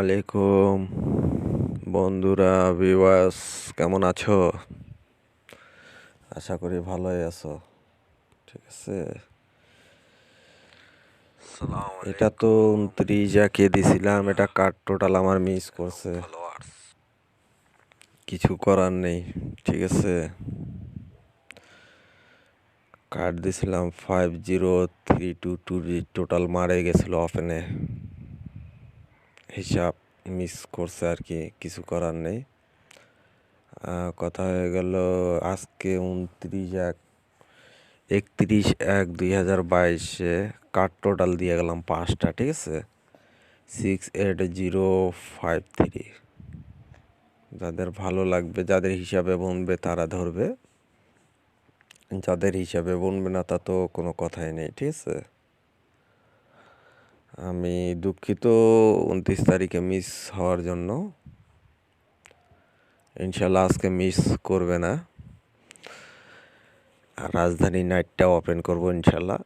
আলাইকুম বন্ধুরা, ভিউয়ার্স, কেমন আছো? আশা করি ভালোই আছো। ঠিক আছে, এটা তো 29 দিছিলাম, এটা কার্ড টোটাল আমার মিস করছে, কিছু করার নেই। ঠিক আছে, কার্ড দিছিলাম 50322, টোটাল মারে গেছিল ওপেনে, হিসাব মিস করছে আর কি, কিছু করার নেই। কথা হয়ে গেল আজকে 31/1/2022 কার্ড টোটাল দিয়ে গেলাম 5টা। ঠিক আছে, 68053। যাদের ভালো লাগবে, যাদের হিসাবে বনবে তারা ধরবে, যাদের হিসাবে বনবে না তা তো কোনো কথাই নেই। ঠিক আছে, আমি দুঃখিত 29 তারিখে মিস হওয়ার জন্য। ইনশাল্লাহ আজকে মিস করবে না। আর রাজধানী নাইটটা ওপেন করবো ইনশাল্লাহ,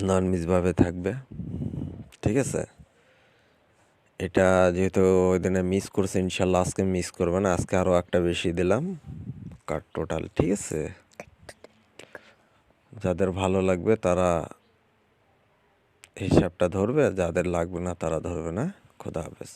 নন মিসভাবে থাকবে। ঠিক আছে, এটা যেহেতু ওই দিনে মিস করছে, ইনশাল্লাহ আজকে মিস করবে না। আজকে আরও একটা বেশি দিলাম কার্ড টোটাল। ঠিক আছে, যাদের ভালো লাগবে তারা হিসাবটা ধরবে, যাদের লাগবে না তারা ধরবে না। খোদা হাফেজ।